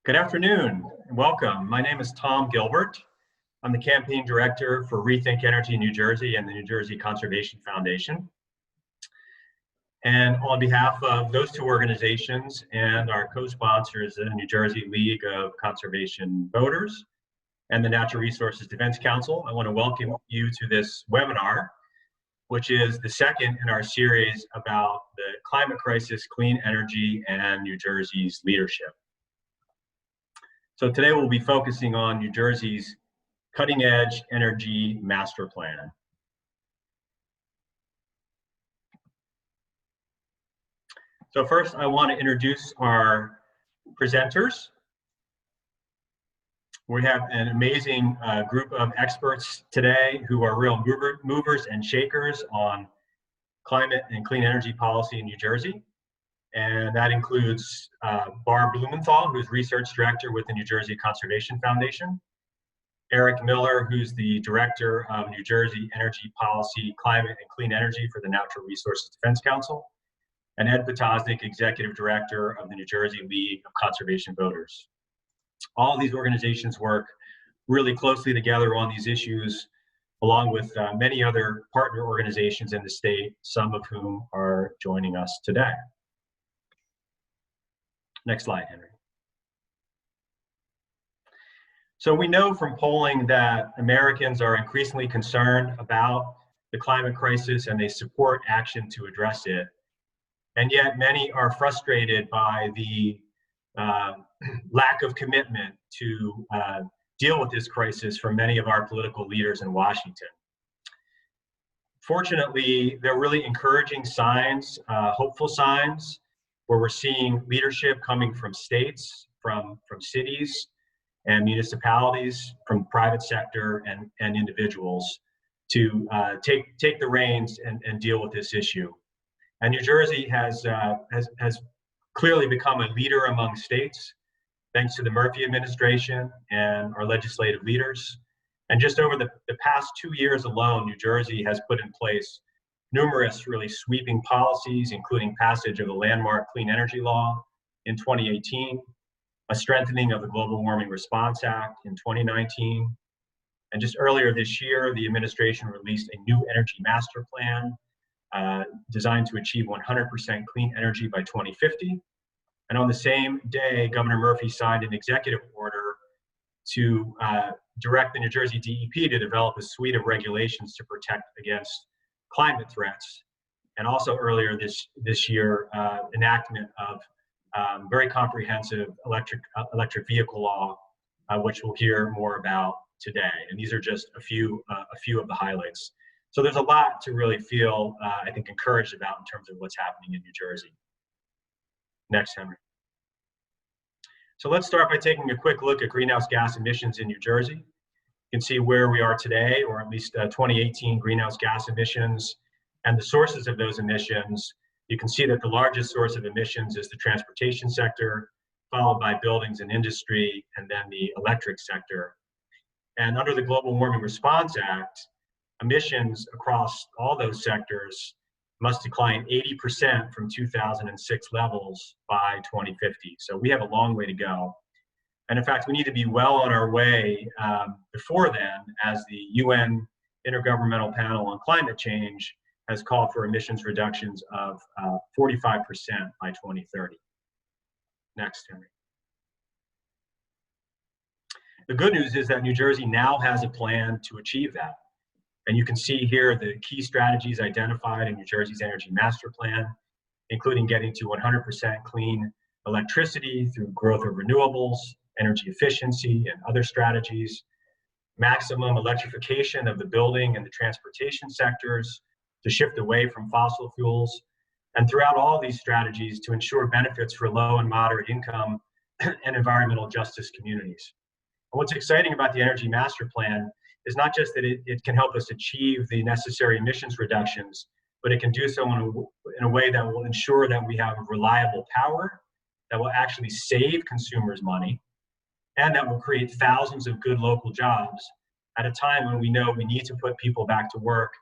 Good afternoon and welcome. My name is Tom Gilbert. I'm the campaign director for Rethink Energy New Jersey and the New Jersey Conservation Foundation. And on behalf of those two organizations and our co-sponsors, the New Jersey League of Conservation Voters and the Natural Resources Defense Council, I want to welcome you to this webinar, which is the second in our series about the climate crisis, clean energy, and New Jersey's leadership. So today we'll be focusing on New Jersey's cutting-edge energy master plan. So first, I want to introduce our presenters. We have an amazing group of experts today who are real movers and shakers on climate and clean energy policy in New Jersey. And that includes Barb Blumenthal, who's research director with the New Jersey Conservation Foundation, Eric Miller, who's the director of New Jersey Energy Policy, Climate and Clean Energy for the Natural Resources Defense Council, and Ed Potosnik, executive director of the New Jersey League of Conservation Voters. All of these organizations work really closely together on these issues, along with many other partner organizations in the state, some of whom are joining us today. Next slide, Henry. So we know from polling that Americans are increasingly concerned about the climate crisis and they support action to address it. And yet many are frustrated by the lack of commitment to deal with this crisis from many of our political leaders in Washington. Fortunately, there are really encouraging signs, hopeful signs, where we're seeing leadership coming from states, from cities and municipalities, from private sector and individuals to take the reins and deal with this issue. And New Jersey has clearly become a leader among states, thanks to the Murphy administration and our legislative leaders. And just over the past 2 years alone, New Jersey has put in place numerous really sweeping policies, including passage of the landmark Clean Energy Law in 2018, a strengthening of the Global Warming Response Act in 2019. And just earlier this year, the administration released a new energy master plan designed to achieve 100% clean energy by 2050. And on the same day, Governor Murphy signed an executive order to direct the New Jersey DEP to develop a suite of regulations to protect against climate threats, and also earlier this year, enactment of very comprehensive electric vehicle law, which we'll hear more about today. And these are just a few of the highlights. So there's a lot to really feel, I think, encouraged about in terms of what's happening in New Jersey. Next, Henry. So let's start by taking a quick look at greenhouse gas emissions in New Jersey. You can see where we are today, or at least 2018 greenhouse gas emissions and the sources of those emissions. You can see that the largest source of emissions is the transportation sector, followed by buildings and industry, and then the electric sector. And under the Global Warming Response Act, emissions across all those sectors must decline 80% from 2006 levels by 2050. So we have a long way to go. And in fact, we need to be well on our way before then, as the UN Intergovernmental Panel on Climate Change has called for emissions reductions of 45% by 2030. Next, Henry. The good news is that New Jersey now has a plan to achieve that. And you can see here the key strategies identified in New Jersey's Energy Master Plan, including getting to 100% clean electricity through growth of renewables, energy efficiency, and other strategies, maximum electrification of the building and the transportation sectors to shift away from fossil fuels, and throughout all these strategies to ensure benefits for low and moderate income and environmental justice communities. And what's exciting about the Energy Master Plan is not just that it can help us achieve the necessary emissions reductions, but it can do so in a way that will ensure that we have reliable power, that will actually save consumers money, and that will create thousands of good local jobs at a time when we know we need to put people back to work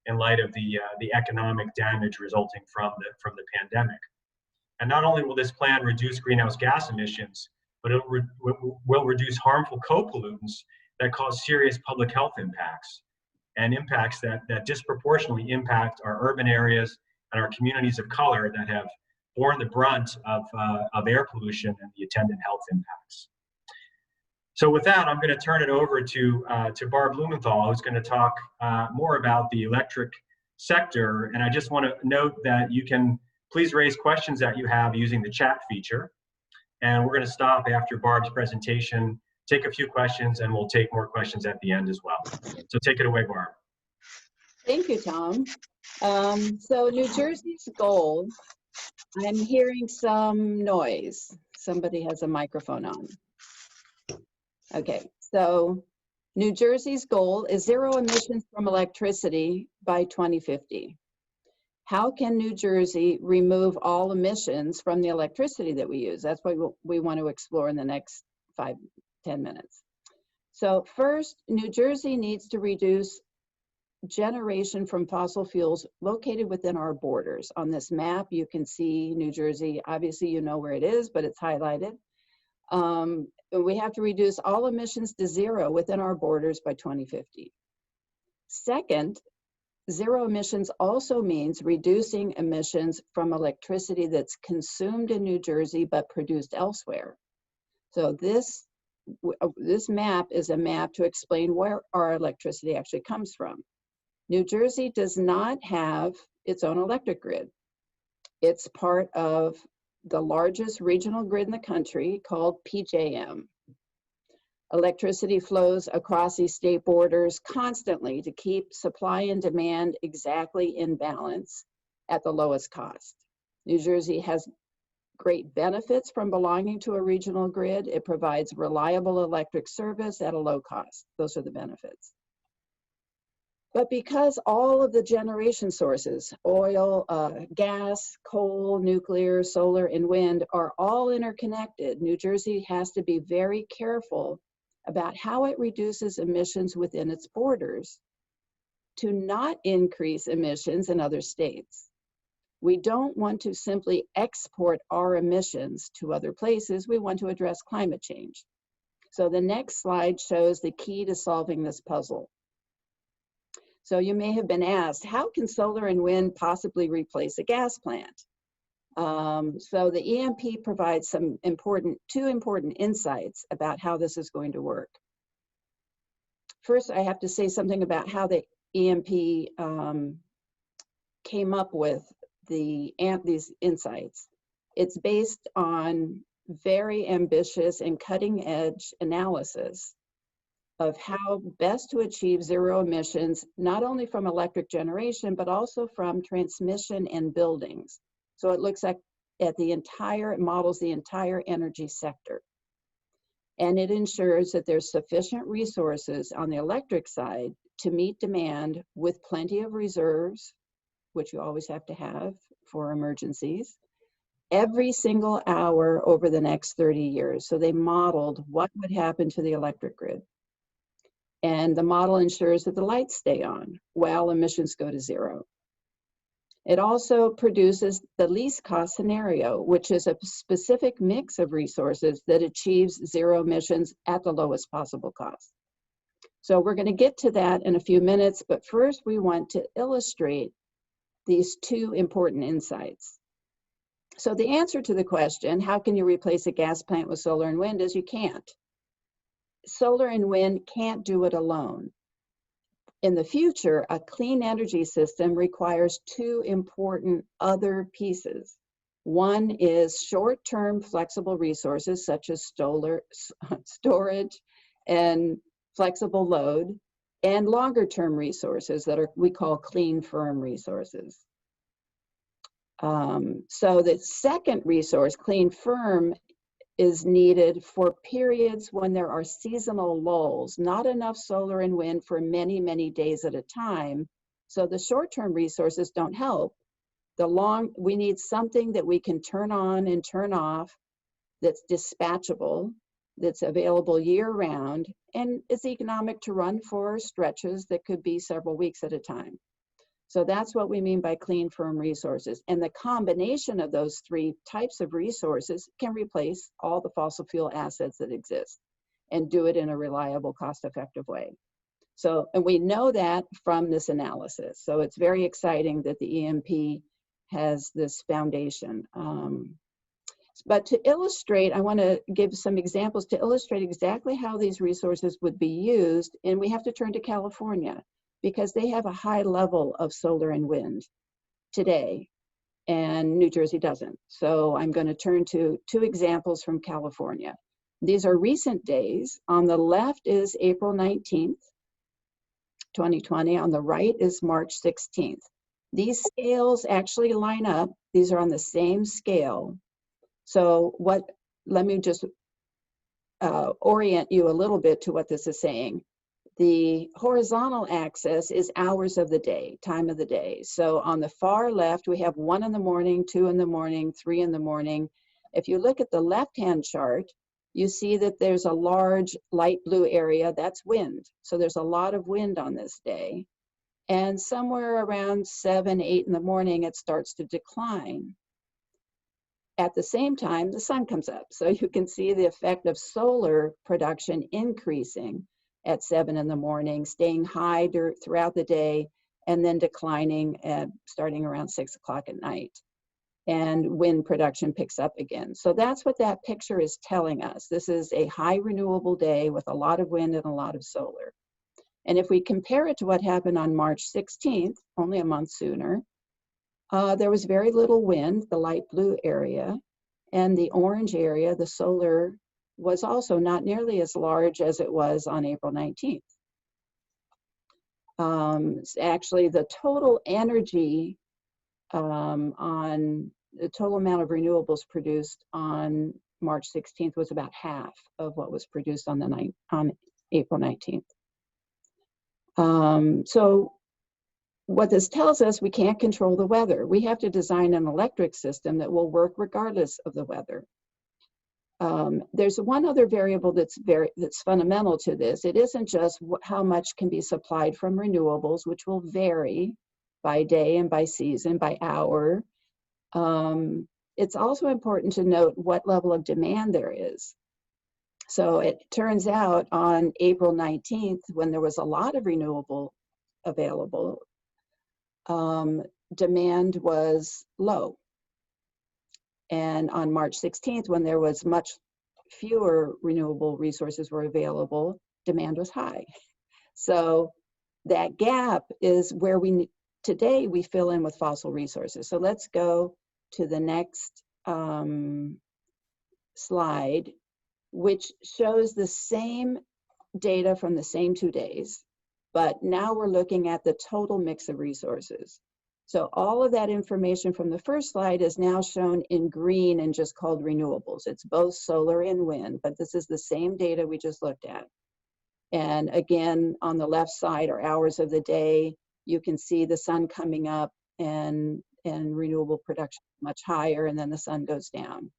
in light of the economic damage resulting from the pandemic. And not only will this plan reduce greenhouse gas emissions, but it will reduce harmful co-pollutants that cause serious public health impacts, and impacts that disproportionately impact our urban areas and our communities of color that have borne the brunt of air pollution and the attendant health impacts. So with that, I'm going to turn it over to Barb Blumenthal, who's going to talk more about the electric sector. And I just want to note that you can please raise questions that you have using the chat feature. And we're going to stop after Barb's presentation, take a few questions, and we'll take more questions at the end as well. So take it away, Barb. Thank you, Tom. So New Jersey's goal, I'm hearing some noise. Somebody has a microphone on. Okay, so New Jersey's goal is zero emissions from electricity by 2050. How can New Jersey remove all emissions from the electricity that we use? That's what we want to explore in the next 5-10 minutes. So first, New Jersey needs to reduce generation from fossil fuels located within our borders. On this map, you can see New Jersey. Obviously, you know where it is, but it's highlighted. We have to reduce all emissions to zero within our borders by 2050. Second, zero emissions also means reducing emissions from electricity that's consumed in New Jersey but produced elsewhere. So this map is a map to explain where our electricity actually comes from. New Jersey does not have its own electric grid. It's part of the largest regional grid in the country called PJM. Electricity flows across these state borders constantly to keep supply and demand exactly in balance at the lowest cost. New Jersey has great benefits from belonging to a regional grid. It provides reliable electric service at a low cost. Those are the benefits. But because all of the generation sources, oil, gas, coal, nuclear, solar, and wind are all interconnected, New Jersey has to be very careful about how it reduces emissions within its borders to not increase emissions in other states. We don't want to simply export our emissions to other places. We want to address climate change. So the next slide shows the key to solving this puzzle. So you may have been asked, how can solar and wind possibly replace a gas plant? So the EMP provides some two important insights about how this is going to work. First, I have to say something about how the EMP came up with these insights. It's based on very ambitious and cutting edge analysis of how best to achieve zero emissions, not only from electric generation, but also from transmission and buildings. So it looks at it models the entire energy sector. And it ensures that there's sufficient resources on the electric side to meet demand with plenty of reserves, which you always have to have for emergencies, every single hour over the next 30 years. So they modeled what would happen to the electric grid. And the model ensures that the lights stay on while emissions go to zero. It also produces the least cost scenario, which is a specific mix of resources that achieves zero emissions at the lowest possible cost. So we're going to get to that in a few minutes, but first we want to illustrate these two important insights. So the answer to the question, how can you replace a gas plant with solar and wind, is you can't. Solar and wind can't do it alone. In the future, a clean energy system requires two important other pieces. One is short-term flexible resources such as storage and flexible load, and longer-term resources that we call clean firm resources. So the second resource, clean firm, is needed for periods when there are seasonal lulls, not enough solar and wind for many, many days at a time. So the short-term resources don't help. We need something that we can turn on and turn off, that's dispatchable, that's available year-round, and it's economic to run for stretches that could be several weeks at a time. So that's what we mean by clean, firm resources. And the combination of those three types of resources can replace all the fossil fuel assets that exist and do it in a reliable, cost-effective way. So, and we know that from this analysis. So it's very exciting that the EMP has this foundation. But to illustrate, I want to give some examples to illustrate exactly how these resources would be used. And we have to turn to California because they have a high level of solar and wind today, and New Jersey doesn't. So I'm going to turn to two examples from California. These are recent days. On the left is April 19th, 2020. On the right is March 16th. These scales actually line up. These are on the same scale. So let me just orient you a little bit to what this is saying. The horizontal axis is hours of the day, time of the day. So on the far left, we have 1 in the morning, 2 in the morning, 3 in the morning. If you look at the left-hand chart, you see that there's a large light blue area, that's wind. So there's a lot of wind on this day. And somewhere around 7, 8 in the morning, it starts to decline. At the same time, the sun comes up. So you can see the effect of solar production increasing at 7 in the morning, staying high throughout the day, and then declining starting around 6 o'clock at night. And wind production picks up again. So that's what that picture is telling us. This is a high renewable day with a lot of wind and a lot of solar. And if we compare it to what happened on March 16th, only a month sooner, there was very little wind, the light blue area, and the orange area, the solar, was also not nearly as large as it was on April 19th. Actually, the total energy on the total amount of renewables produced on March 16th was about half of what was produced on April 19th. So what this tells us, we can't control the weather. We have to design an electric system that will work regardless of the weather. There's one other variable that's fundamental to this. It isn't just how much can be supplied from renewables, which will vary by day and by season, by hour. It's also important to note what level of demand there is. So it turns out on April 19th, when there was a lot of renewable available, demand was low. And on March 16th, when there was much fewer renewable resources were available, demand was high. So that gap is where today we fill in with fossil resources. So let's go to the next slide, which shows the same data from the same 2 days, but now we're looking at the total mix of resources. So all of that information from the first slide is now shown in green and just called renewables. It's both solar and wind, but this is the same data we just looked at. And again, on the left side are hours of the day. You can see the sun coming up and renewable production much higher, and then the sun goes down.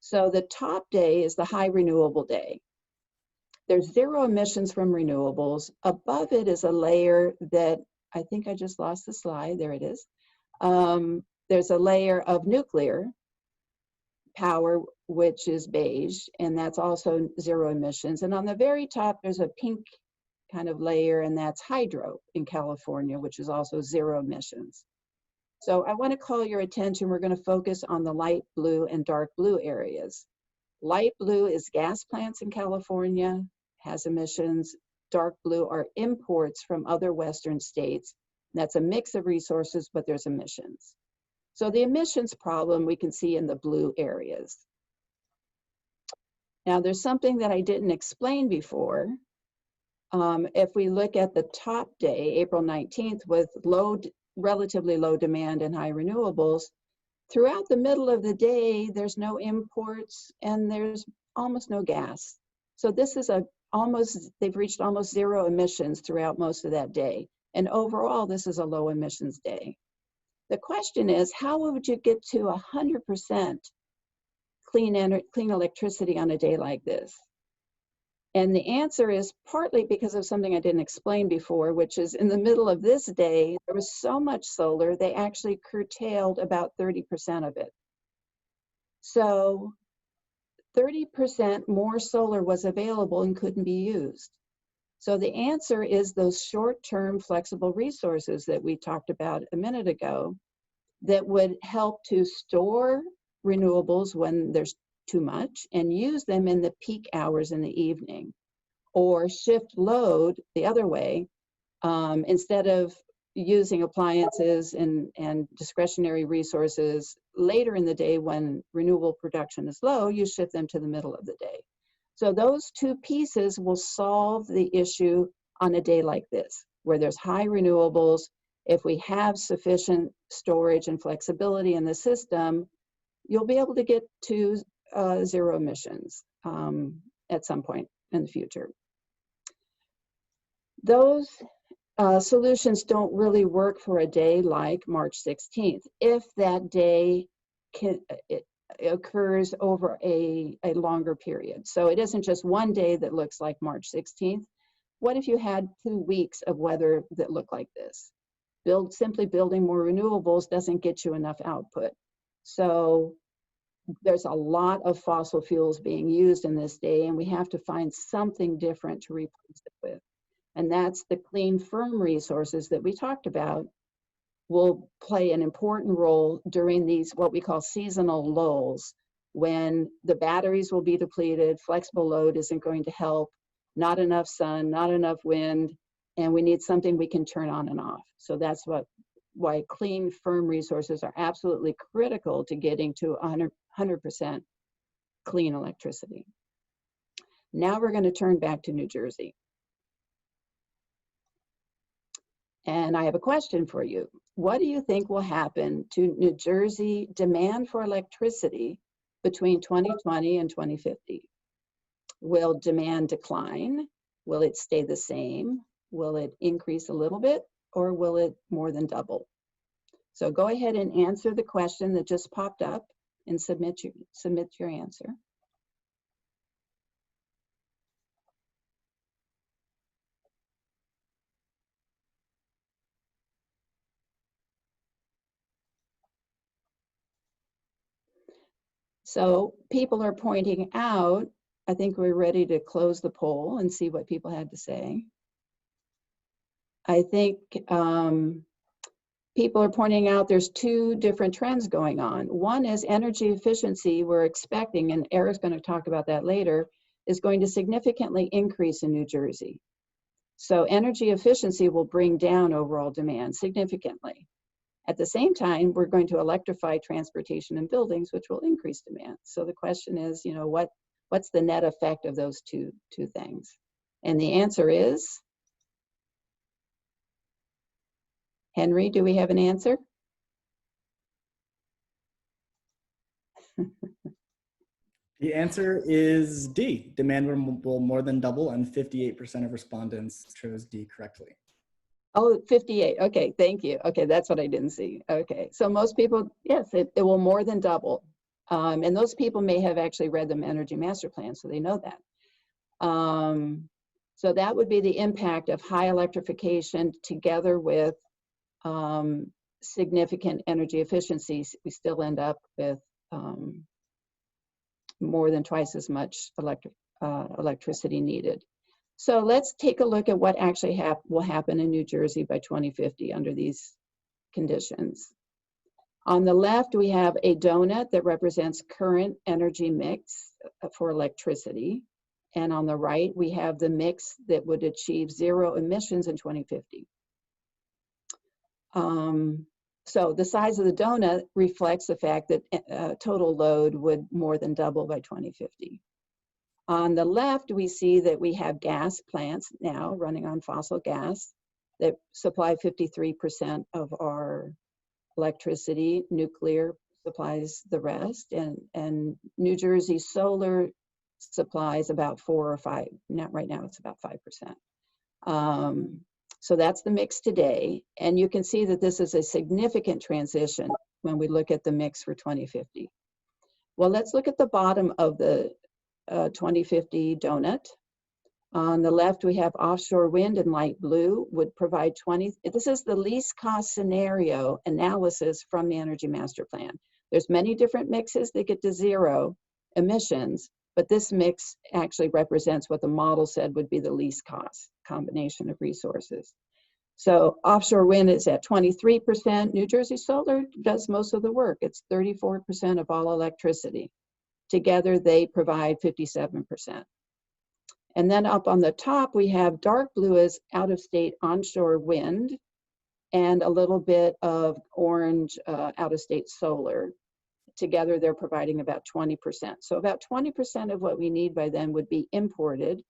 So the top day is the high renewable day. There's 0 emissions from renewables. Above it is a layer that, I think I just lost the slide, there it is. There's a layer of nuclear power, which is beige, and that's also 0 emissions. And on the very top, there's a pink kind of layer, and that's hydro in California, which is also 0 emissions. So I want to call your attention, we're going to focus on the light blue and dark blue areas. Light blue is gas plants in California, has emissions. Dark blue are imports from other Western states. That's a mix of resources, but there's emissions. So the emissions problem we can see in the blue areas. Now there's something that I didn't explain before. If we look at the top day, April 19th, with relatively low demand and high renewables, throughout the middle of the day, there's no imports and there's almost no gas. So this is they've reached almost 0 emissions throughout most of that day. And overall, this is a low emissions day. The question is, how would you get to 100% clean electricity on a day like this? And the answer is partly because of something I didn't explain before, which is in the middle of this day, there was so much solar, they actually curtailed about 30% of it. So 30% more solar was available and couldn't be used. So the answer is those short-term flexible resources that we talked about a minute ago that would help to store renewables when there's too much and use them in the peak hours in the evening, or shift load the other way. Instead of using appliances and discretionary resources later in the day when renewable production is low, you shift them to the middle of the day. So those two pieces will solve the issue on a day like this, where there's high renewables. If we have sufficient storage and flexibility in the system, you'll be able to get to zero emissions at some point in the future. Those solutions don't really work for a day like March 16th. If that day it occurs over a longer period. So it isn't just one day that looks like March 16th. What if you had 2 weeks of weather that look like this? Simply building more renewables doesn't get you enough output. So there's a lot of fossil fuels being used in this day, and we have to find something different to replace it with. And that's the clean, firm resources that we talked about will play an important role during these, what we call seasonal lulls, when the batteries will be depleted, flexible load isn't going to help, not enough sun, not enough wind, and we need something we can turn on and off. So that's why clean, firm resources are absolutely critical to getting to 100% clean electricity. Now we're going to turn back to New Jersey. And I have a question for you. What do you think will happen to New Jersey demand for electricity between 2020 and 2050? Will demand decline? Will it stay the same? Will it increase a little bit? Or will it more than double? So go ahead and answer the question that just popped up and submit your answer. So people are pointing out, I think we're ready to close the poll and see what people had to say. I think people are pointing out there's two different trends going on. One is energy efficiency we're expecting, and Eric's going to talk about that later, is going to significantly increase in New Jersey. So energy efficiency will bring down overall demand significantly. At the same time, we're going to electrify transportation and buildings, which will increase demand. So the question is, you know, what's the net effect of those two things? And the answer is, Henry, do we have an answer? The answer is D. Demand will more than double, and 58% of respondents chose D correctly. Oh, 58. Okay, thank you. Okay, that's what I didn't see. Okay, so most people, yes, it will more than double. And those people may have actually read the Energy Master Plan, so they know that. So that would be the impact of high electrification together with significant energy efficiencies. We still end up with more than twice as much electricity needed. So let's take a look at what actually will happen in New Jersey by 2050 under these conditions. On the left, we have a donut that represents current energy mix for electricity. And on the right, we have the mix that would achieve zero emissions in 2050. So the size of the donut reflects the fact that total load would more than double by 2050. On the left, we see that we have gas plants now running on fossil gas that supply 53% of our electricity. Nuclear supplies the rest, and New Jersey solar supplies about 4 or 5. Not right now, it's about 5%. So that's the mix today, and you can see that this is a significant transition when we look at the mix for 2050. Well, let's look at the bottom of the 2050 donut. On the left, we have offshore wind in light blue would provide 20. This is the least cost scenario analysis from the Energy Master Plan. There's many different mixes that get to zero emissions, but this mix actually represents what the model said would be the least cost combination of resources. So offshore wind is at 23%. New Jersey Solar does most of the work. It's 34% of all electricity. Together, they provide 57%. And then up on the top, we have dark blue as out-of-state onshore wind and a little bit of orange out-of-state solar. Together, they're providing about 20%. So about 20% of what we need by then would be imported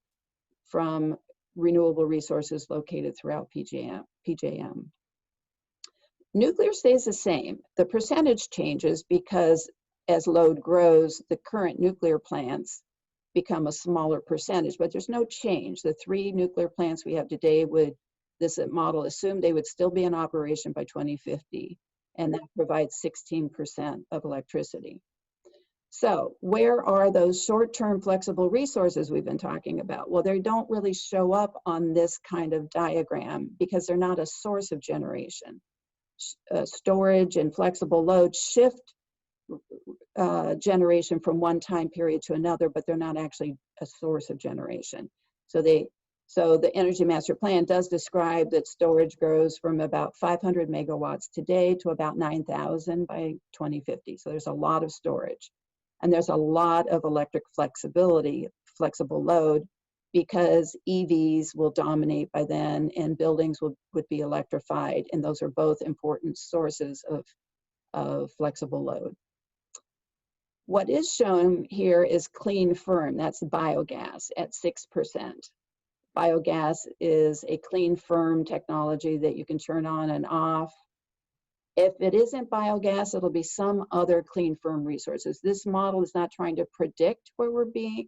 from renewable resources located throughout PJM. Nuclear stays the same. The percentage changes because as load grows, the current nuclear plants become a smaller percentage, but there's no change. The 3 nuclear plants we have today would, this model assumed they would still be in operation by 2050, and that provides 16% of electricity. So where are those short-term flexible resources we've been talking about? Well, they don't really show up on this kind of diagram because they're not a source of generation. Storage and flexible load shift generation from one time period to another, but they're not actually a source of generation. So the Energy Master Plan does describe that storage grows from about 500 megawatts today to about 9,000 by 2050. So there's a lot of storage. And there's a lot of electric flexibility, flexible load, because EVs will dominate by then and buildings would be electrified. And those are both important sources of flexible load. What is shown here is clean firm, that's biogas at 6%. Biogas is a clean firm technology that you can turn on and off. If it isn't biogas, it'll be some other clean firm resources. This model is not trying to predict where we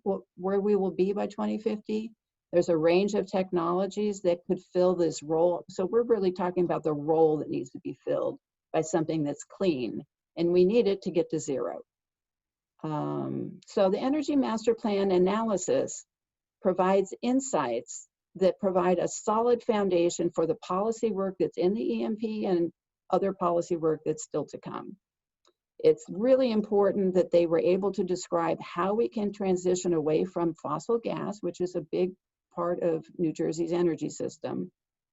will be by 2050. There's a range of technologies that could fill this role. So we're really talking about the role that needs to be filled by something that's clean, and we need it to get to zero. So the Energy Master Plan analysis provides insights that provide a solid foundation for the policy work that's in the EMP and other policy work that's still to come. It's really important that they were able to describe how we can transition away from fossil gas, which is a big part of New Jersey's energy system,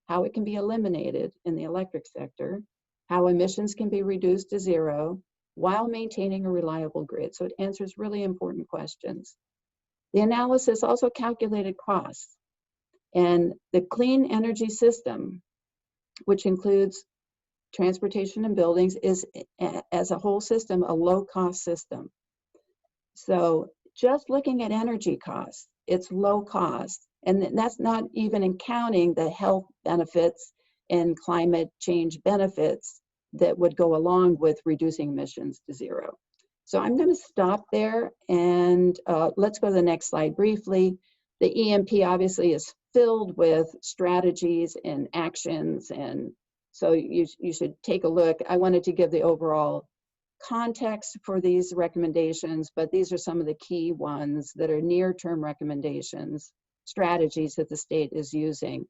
how it can be eliminated in the electric sector, how emissions can be reduced to zero while maintaining a reliable grid. So it answers really important questions. The analysis also calculated costs, and the clean energy system, which includes transportation and buildings, is as a whole system a low-cost system. So just looking at energy costs, it's low cost, and that's not even counting the health benefits and climate change benefits that would go along with reducing emissions to zero. So I'm going to stop there, and let's go to the next slide briefly. The EMP obviously is filled with strategies and actions, and so you should take a look. I wanted to give the overall context for these recommendations, but these are some of the key ones that are near-term recommendations, strategies that the state is using.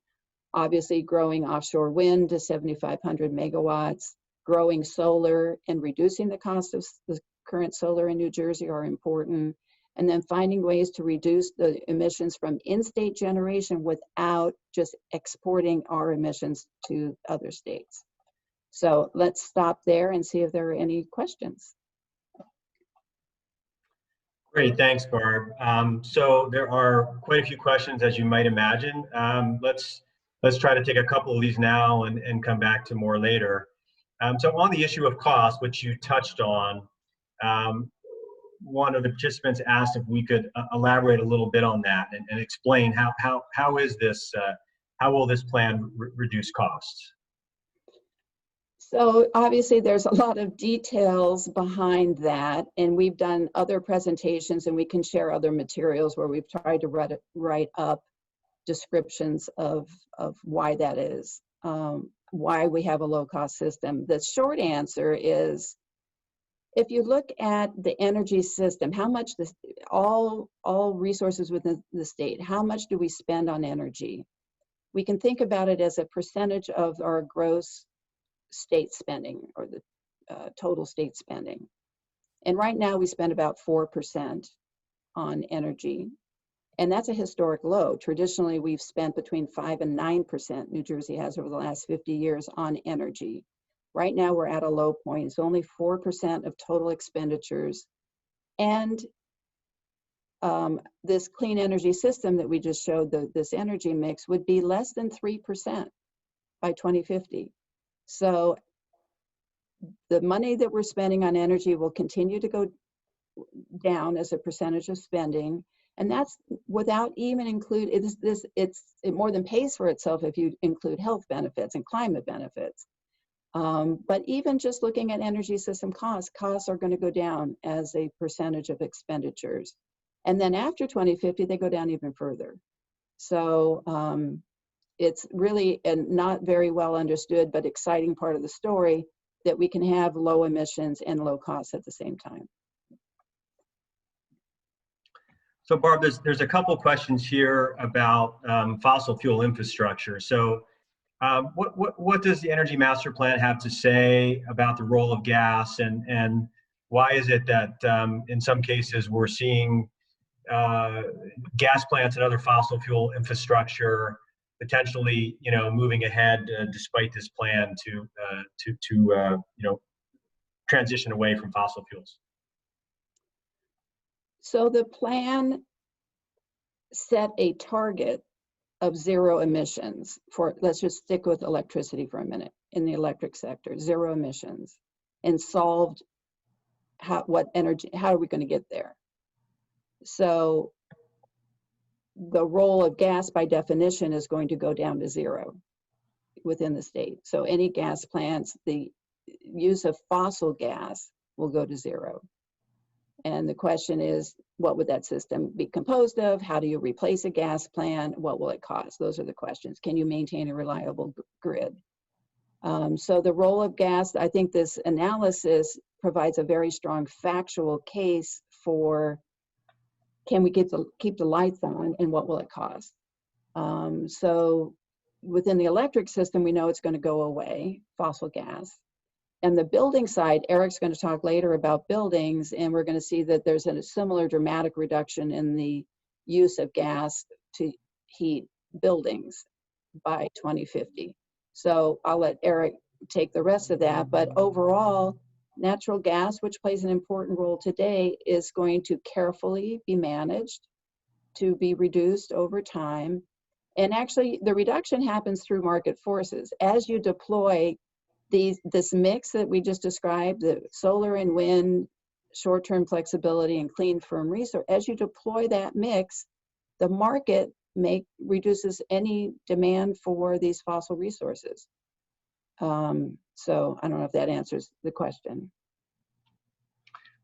Obviously, growing offshore wind to 7,500 megawatts, growing solar and reducing the cost of the current solar in New Jersey are important. And then finding ways to reduce the emissions from in-state generation without just exporting our emissions to other states. So let's stop there and see if there are any questions. Great, thanks, Barb. So there are quite a few questions, as you might imagine. Let's try to take a couple of these now and come back to more later. So on the issue of cost, which you touched on, one of the participants asked if we could elaborate a little bit on that and explain how will this plan reduce costs? So obviously there's a lot of details behind that, and we've done other presentations and we can share other materials where we've tried to write up descriptions of why that is, why we have a low cost system. The short answer is if you look at the energy system, how much this, all resources within the state, how much do we spend on energy? We can think about it as a percentage of our gross state spending, or the total state spending. And right now we spend about 4% on energy. And that's a historic low. Traditionally, we've spent between 5 and 9%, New Jersey has over the last 50 years, on energy. Right now, we're at a low point. It's only 4% of total expenditures. And this clean energy system that we just showed, this energy mix, would be less than 3% by 2050. So the money that we're spending on energy will continue to go down as a percentage of spending. And that's without even include, it more than pays for itself if you include health benefits and climate benefits. But even just looking at energy system costs are going to go down as a percentage of expenditures. And then after 2050, they go down even further. So it's really a not very well understood, but exciting part of the story that we can have low emissions and low costs at the same time. So Barb, there's a couple questions here about fossil fuel infrastructure. So what does the Energy Master Plan have to say about the role of gas, and why is it that in some cases we're seeing gas plants and other fossil fuel infrastructure potentially, moving ahead despite this plan to transition away from fossil fuels? So the plan set a target of 0 emissions for, let's just stick with electricity for a minute, in the electric sector, 0 emissions, and solved how are we going to get there? So the role of gas by definition is going to go down to 0 within the state. So any gas plants, the use of fossil gas will go to 0. And the question is, what would that system be composed of? How do you replace a gas plant? What will it cost? Those are the questions. Can you maintain a reliable grid? So the role of gas, I think this analysis provides a very strong factual case for, can we keep the lights on, and what will it cost? So within the electric system, we know it's going to go away, fossil gas. And the building side, Eric's going to talk later about buildings, and we're going to see that there's a similar dramatic reduction in the use of gas to heat buildings by 2050. So I'll let Eric take the rest of that, but overall, natural gas, which plays an important role today, is going to carefully be managed to be reduced over time. And actually, the reduction happens through market forces. As you deploy this mix that we just described, the solar and wind, short-term flexibility, and clean firm resource, as you deploy that mix, the market reduces any demand for these fossil resources. So I don't know if that answers the question.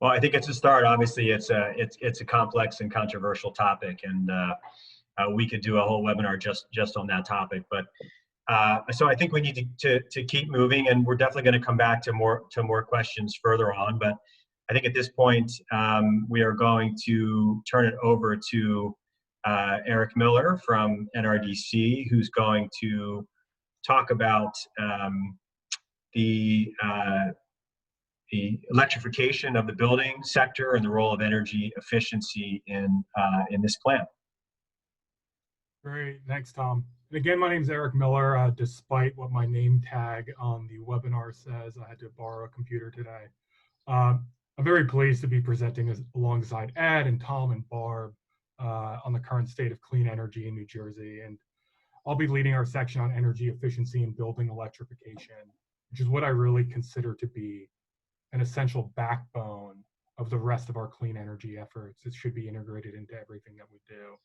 Well, I think it's a start. Obviously, it's a complex and controversial topic, and we could do a whole webinar just on that topic. But so I think we need to keep moving, and we're definitely going to come back to more questions further on. But I think at this point we are going to turn it over to Eric Miller from NRDC, who's going to talk about the electrification of the building sector and the role of energy efficiency in this plan. Great, thanks, Tom. And again, my name is Eric Miller. Despite what my name tag on the webinar says, I had to borrow a computer today. I'm very pleased to be presenting alongside Ed and Tom and Barb on the current state of clean energy in New Jersey. And I'll be leading our section on energy efficiency and building electrification, which is what I really consider to be an essential backbone of the rest of our clean energy efforts. It should be integrated into everything that we do.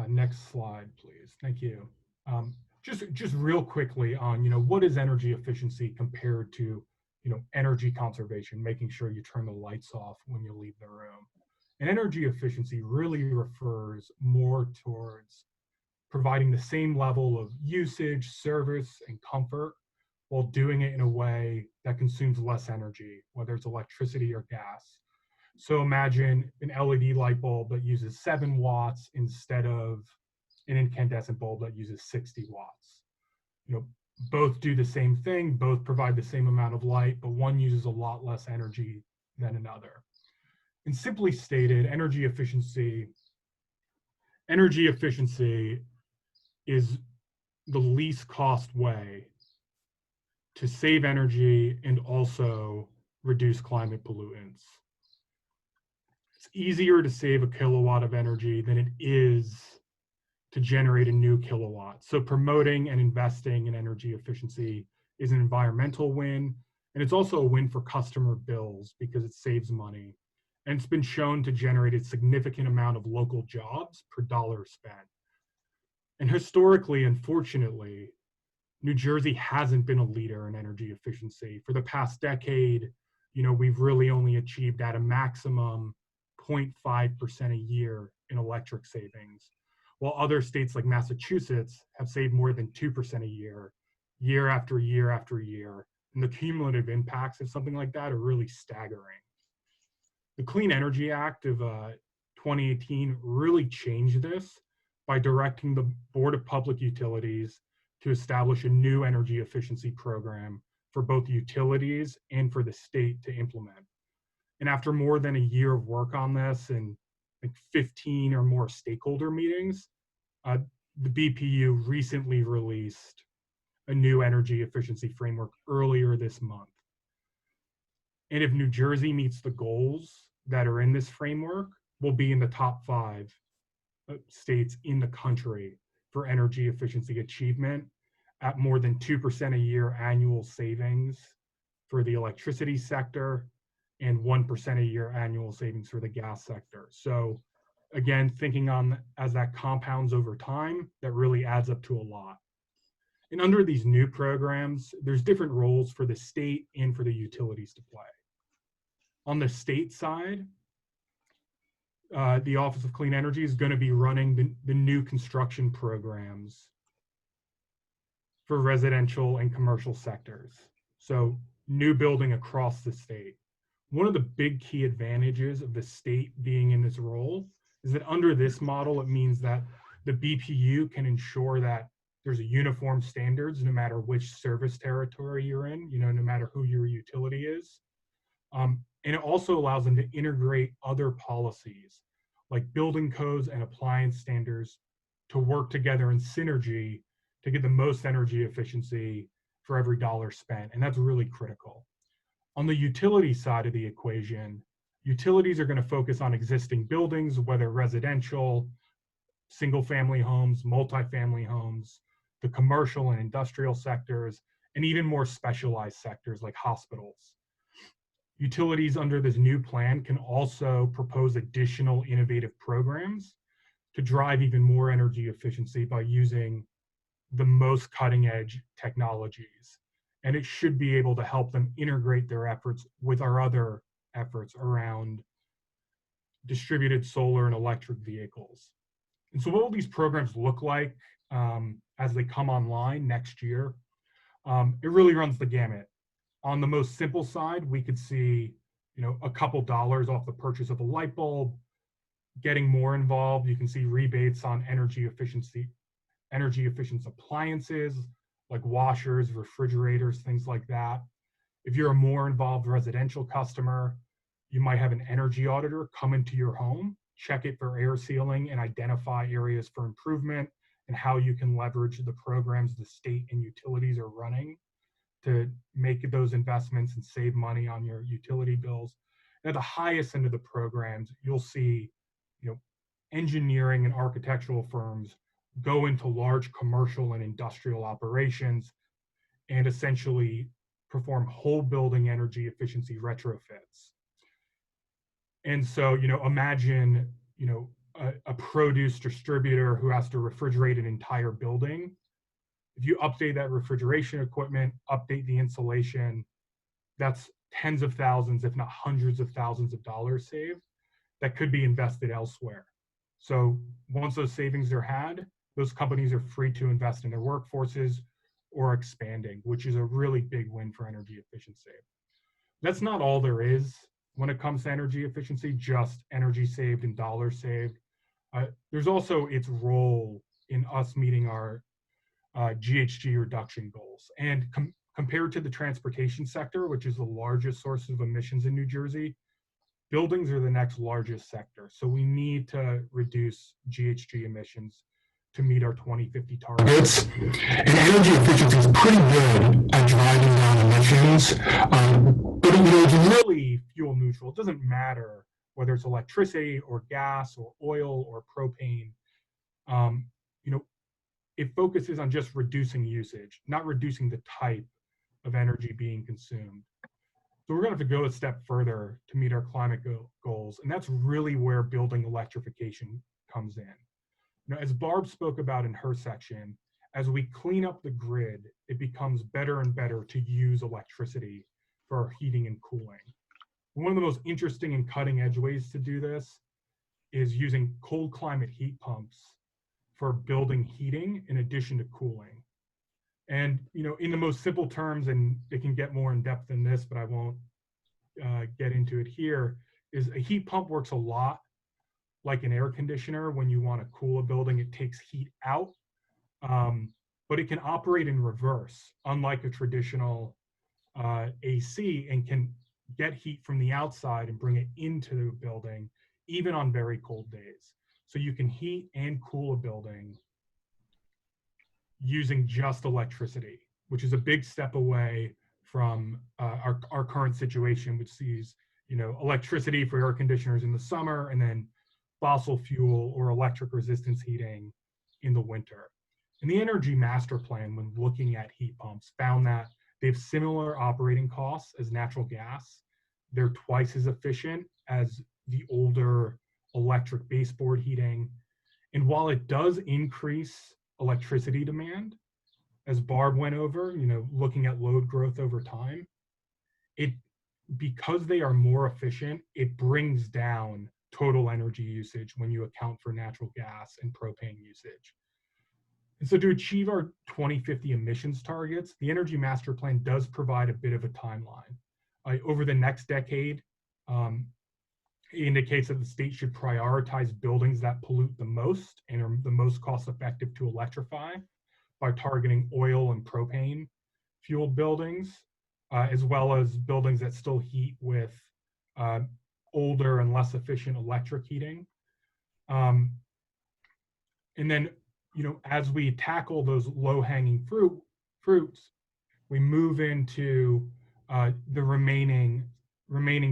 Next slide, please. Thank you. Just real quickly on, what is energy efficiency compared to, energy conservation, making sure you turn the lights off when you leave the room. And energy efficiency really refers more towards providing the same level of usage, service, and comfort while doing it in a way that consumes less energy, whether it's electricity or gas. So imagine an LED light bulb that uses 7 watts instead of an incandescent bulb that uses 60 watts. You know, both do the same thing, both provide the same amount of light, but one uses a lot less energy than another. And simply stated, energy efficiency is the least cost way to save energy and also reduce climate pollutants. It's easier to save a kilowatt of energy than it is to generate a new kilowatt. So promoting and investing in energy efficiency is an environmental win, and it's also a win for customer bills because it saves money. And it's been shown to generate a significant amount of local jobs per dollar spent. And historically, unfortunately, New Jersey hasn't been a leader in energy efficiency. For the past decade, we've really only achieved at a maximum 0.5% a year in electric savings, while other states like Massachusetts have saved more than 2% a year, year after year after year. And the cumulative impacts of something like that are really staggering. The Clean Energy Act of 2018 really changed this by directing the Board of Public Utilities to establish a new energy efficiency program for both utilities and for the state to implement. And after more than a year of work on this and like 15 or more stakeholder meetings, the BPU recently released a new energy efficiency framework earlier this month. And if New Jersey meets the goals that are in this framework, we'll be in the top 5 states in the country for energy efficiency achievement at more than 2% a year annual savings for the electricity sector and 1% a year annual savings for the gas sector. So again, thinking on as that compounds over time, that really adds up to a lot. And under these new programs, there's different roles for the state and for the utilities to play. On the state side, the Office of Clean Energy is going to be running the new construction programs for residential and commercial sectors. So new building across the state. One of the big key advantages of the state being in this role is that under this model, it means that the BPU can ensure that there's a uniform standards no matter which service territory you're in, no matter who your utility is. And it also allows them to integrate other policies like building codes and appliance standards to work together in synergy to get the most energy efficiency for every dollar spent. And that's really critical. On the utility side of the equation, utilities are going to focus on existing buildings, whether residential, single family homes, multifamily homes, the commercial and industrial sectors, and even more specialized sectors like hospitals. Utilities under this new plan can also propose additional innovative programs to drive even more energy efficiency by using the most cutting edge technologies. And it should be able to help them integrate their efforts with our other efforts around distributed solar and electric vehicles. And so what will these programs look like as they come online next year? It really runs the gamut. On the most simple side, we could see, a couple dollars off the purchase of a light bulb. Getting more involved, you can see rebates on energy efficient appliances like washers, refrigerators, things like that. If you're a more involved residential customer, you might have an energy auditor come into your home, check it for air sealing, and identify areas for improvement and how you can leverage the programs the state and utilities are running to make those investments and save money on your utility bills. And at the highest end of the programs, you'll see, engineering and architectural firms go into large commercial and industrial operations and essentially perform whole building energy efficiency retrofits. And so, imagine, a produce distributor who has to refrigerate an entire building. If you update that refrigeration equipment, update the insulation, that's tens of thousands, if not hundreds of thousands of dollars saved that could be invested elsewhere. So once those savings are had, those companies are free to invest in their workforces or expanding, which is a really big win for energy efficiency. That's not all there is when it comes to energy efficiency, just energy saved and dollars saved. There's also its role in us meeting our GHG reduction goals. And compared to the transportation sector, which is the largest source of emissions in New Jersey, buildings are the next largest sector. So we need to reduce GHG emissions to meet our 2050 targets. And energy efficiency is pretty good at driving down emissions, but it's really fuel neutral. It doesn't matter whether it's electricity or gas or oil or propane. It focuses on just reducing usage, not reducing the type of energy being consumed. So we're going to have to go a step further to meet our climate goals, and that's really where building electrification comes in. Now, as Barb spoke about in her section, as we clean up the grid, it becomes better and better to use electricity for our heating and cooling. One of the most interesting and cutting edge ways to do this is using cold climate heat pumps for building heating in addition to cooling. And in the most simple terms, and it can get more in depth than this, but I won't get into it here, is a heat pump works a lot like an air conditioner. When you want to cool a building, it takes heat out, but it can operate in reverse, unlike a traditional AC, and can get heat from the outside and bring it into the building, even on very cold days. So you can heat and cool a building using just electricity, which is a big step away from our current situation, which sees electricity for air conditioners in the summer and then fossil fuel or electric resistance heating in the winter. And the Energy Master Plan, when looking at heat pumps, found that they have similar operating costs as natural gas. They're twice as efficient as the older electric baseboard heating. And while it does increase electricity demand, as Barb went over, looking at load growth over time, because they are more efficient, it brings down total energy usage when you account for natural gas and propane usage. And so to achieve our 2050 emissions targets, the Energy Master Plan does provide a bit of a timeline. Over the next decade, it indicates that the state should prioritize buildings that pollute the most and are the most cost effective to electrify by targeting oil and propane fueled buildings, as well as buildings that still heat with older and less efficient electric heating. And then, as we tackle those low-hanging fruits, we move into the remaining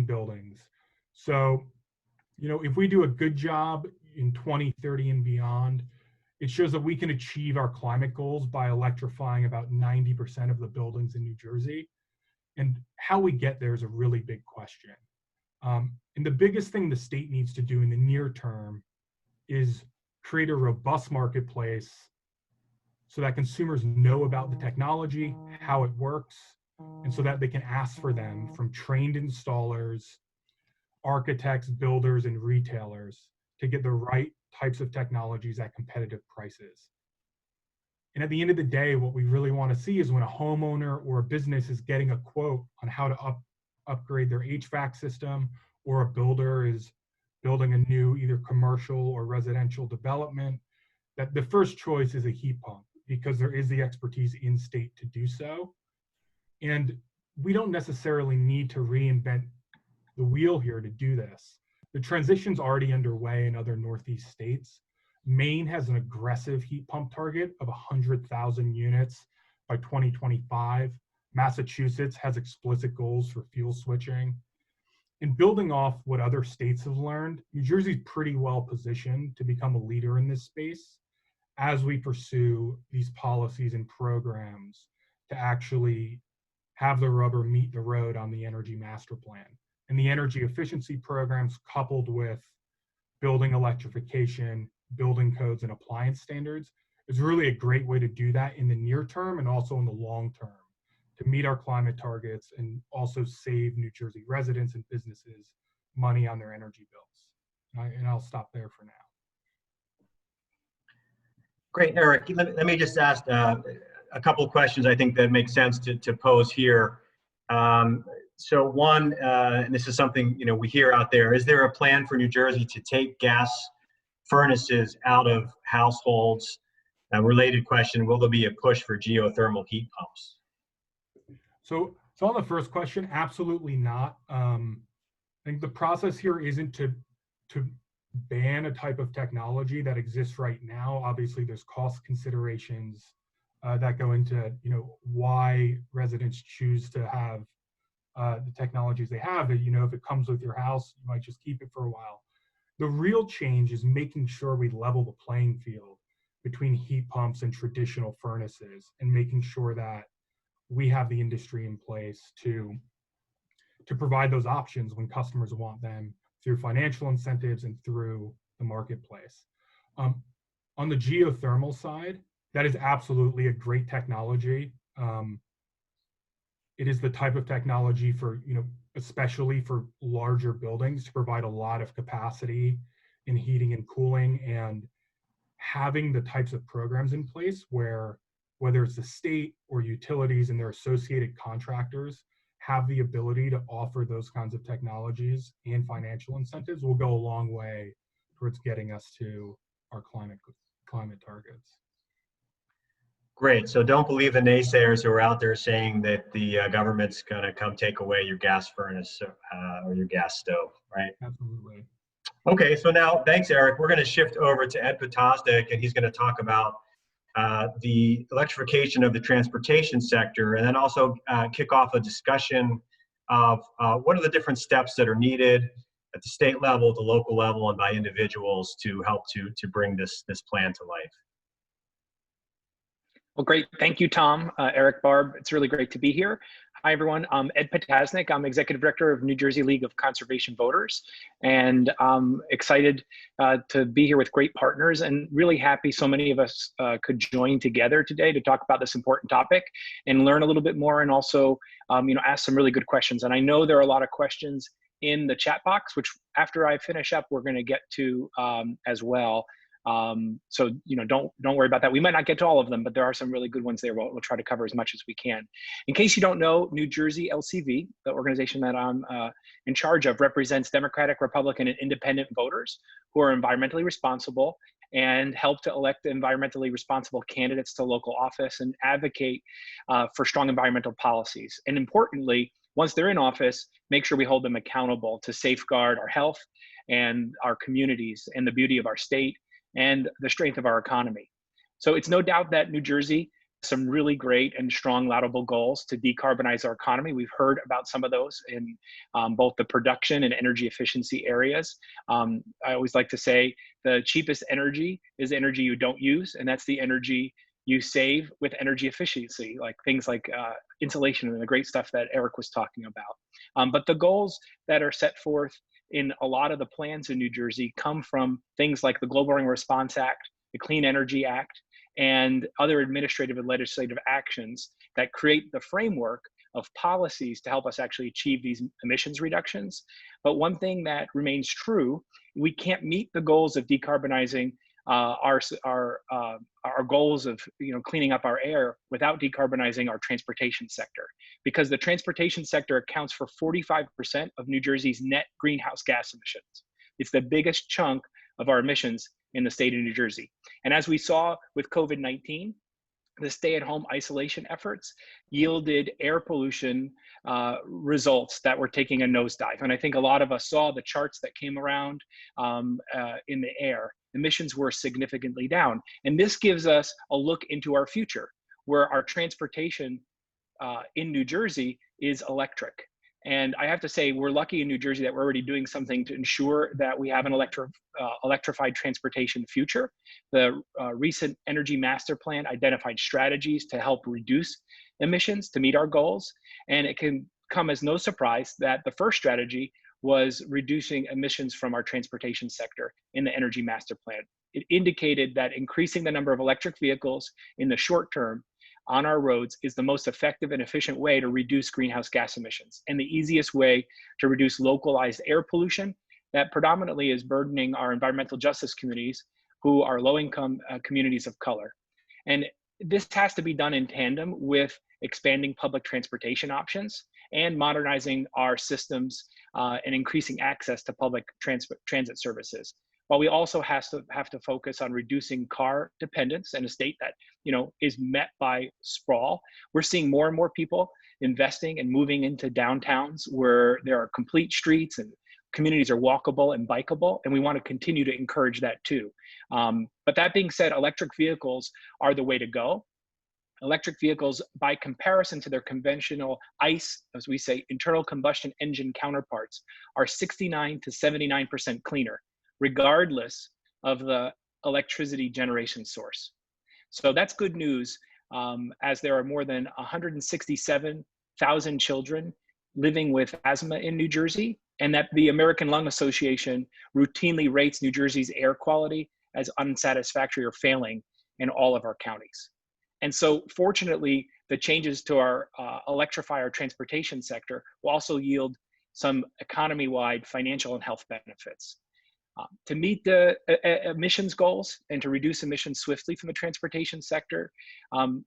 buildings. So, if we do a good job in 2030 and beyond, it shows that we can achieve our climate goals by electrifying about 90% of the buildings in New Jersey. And how we get there is a really big question. And the biggest thing the state needs to do in the near term is create a robust marketplace so that consumers know about the technology, how it works, and so that they can ask for them from trained installers, architects, builders, and retailers to get the right types of technologies at competitive prices. And at the end of the day, what we really want to see is when a homeowner or a business is getting a quote on how to upgrade their HVAC system, or a builder is building a new either commercial or residential development, that the first choice is a heat pump, because there is the expertise in state to do so. And we don't necessarily need to reinvent the wheel here to do this. The transition's already underway in other Northeast states. Maine has an aggressive heat pump target of 100,000 units by 2025. Massachusetts has explicit goals for fuel switching. And building off what other states have learned, New Jersey's pretty well positioned to become a leader in this space as we pursue these policies and programs to actually have the rubber meet the road on the Energy Master Plan. And the energy efficiency programs, coupled with building electrification, building codes, and appliance standards, is really a great way to do that in the near term and also in the long term to meet our climate targets and also save New Jersey residents and businesses money on their energy bills. And I'll stop there for now. Great, Eric. Let me just ask, a couple of questions I think that make sense to pose here. So one, and this is something we hear out there, is there a plan for New Jersey to take gas furnaces out of households? A related question, will there be a push for geothermal heat pumps? So on the first question, absolutely not. I think the process here isn't to ban a type of technology that exists right now. Obviously, there's cost considerations that go into why residents choose to have the technologies they have. That if it comes with your house, you might just keep it for a while. The real change is making sure we level the playing field between heat pumps and traditional furnaces, and making sure that we have the industry in place to provide those options when customers want them through financial incentives and through the marketplace. On the geothermal side, that is absolutely a great technology. It is the type of technology for, especially for larger buildings, to provide a lot of capacity in heating and cooling, and having the types of programs in place where, whether it's the state or utilities and their associated contractors have the ability to offer those kinds of technologies and financial incentives, will go a long way towards getting us to our climate targets. Great. So don't believe the naysayers who are out there saying that the government's going to come take away your gas furnace or your gas stove, right? Absolutely. Okay, so now, thanks, Eric. We're going to shift over to Ed Potosnik, and he's going to talk about the electrification of the transportation sector, and then also kick off a discussion of what are the different steps that are needed at the state level, the local level, and by individuals to help to bring this plan to life. Well, great. Thank you, Tom, Eric, Barb. It's really great to be here. Hi, everyone. I'm Ed Potosnik. I'm Executive Director of New Jersey League of Conservation Voters, and I'm excited to be here with great partners, and really happy so many of us could join together today to talk about this important topic and learn a little bit more, and also ask some really good questions. And I know there are a lot of questions in the chat box, which after I finish up, we're going to get to as well. So don't worry about that. We might not get to all of them, but there are some really good ones there. We'll try to cover as much as we can. In case you don't know, New Jersey LCV, the organization that I'm in charge of, represents Democratic, Republican, and Independent voters who are environmentally responsible and help to elect environmentally responsible candidates to local office and advocate for strong environmental policies. And importantly, once they're in office, make sure we hold them accountable to safeguard our health and our communities and the beauty of our state and the strength of our economy. So it's no doubt that New Jersey has some really great and strong, laudable goals to decarbonize our economy. We've heard about some of those in both the production and energy efficiency areas. I always like to say the cheapest energy is energy you don't use, and that's the energy you save with energy efficiency, like things like insulation and the great stuff that Eric was talking about. But the goals that are set forth in a lot of the plans in New Jersey come from things like the Global Warming Response Act, the Clean Energy Act, and other administrative and legislative actions that create the framework of policies to help us actually achieve these emissions reductions. But one thing that remains true, we can't meet the goals of decarbonizing our goals of cleaning up our air without decarbonizing our transportation sector, because the transportation sector accounts for 45% of New Jersey's net greenhouse gas emissions. It's the biggest chunk of our emissions in the state of New Jersey. And as we saw with COVID-19, the stay-at-home isolation efforts yielded air pollution results that were taking a nosedive. And I think a lot of us saw the charts that came around in the air. Emissions were significantly down. And this gives us a look into our future, where our transportation in New Jersey is electric. And I have to say, we're lucky in New Jersey that we're already doing something to ensure that we have an electrified transportation future. The recent Energy Master Plan identified strategies to help reduce emissions to meet our goals. And it can come as no surprise that the first strategy was reducing emissions from our transportation sector in the Energy Master Plan. It indicated that increasing the number of electric vehicles in the short term on our roads is the most effective and efficient way to reduce greenhouse gas emissions, and the easiest way to reduce localized air pollution that predominantly is burdening our environmental justice communities, who are low-income communities of color. And this has to be done in tandem with expanding public transportation options and modernizing our systems and increasing access to public transit services. While we also have to focus on reducing car dependence in a state that is met by sprawl, we're seeing more and more people investing and moving into downtowns where there are complete streets and communities are walkable and bikeable, and we want to continue to encourage that too. But that being said, electric vehicles are the way to go. Electric vehicles, by comparison to their conventional ICE, as we say, internal combustion engine counterparts, are 69 to 79% cleaner, regardless of the electricity generation source. So that's good news, as there are more than 167,000 children living with asthma in New Jersey, and that the American Lung Association routinely rates New Jersey's air quality as unsatisfactory or failing in all of our counties. And so fortunately, the changes to our electrify our transportation sector will also yield some economy-wide financial and health benefits. To meet the emissions goals and to reduce emissions swiftly from the transportation sector,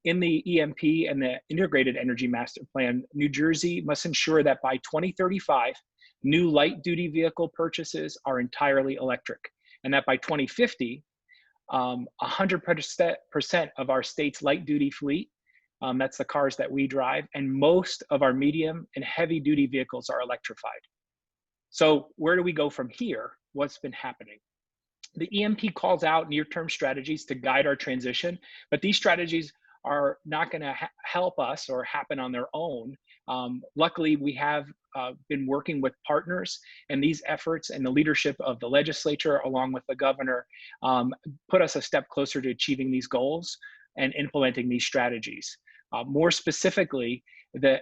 in the EMP and the Integrated Energy Master Plan, New Jersey must ensure that by 2035, new light-duty vehicle purchases are entirely electric, and that by 2050, 100% of our state's light-duty fleet, that's the cars that we drive, and most of our medium and heavy-duty vehicles are electrified. So where do we go from here? What's been happening? The EMP calls out near-term strategies to guide our transition, but these strategies are not going to help us or happen on their own. Luckily, we have been working with partners, and these efforts and the leadership of the legislature, along with the governor, put us a step closer to achieving these goals and implementing these strategies. More specifically, the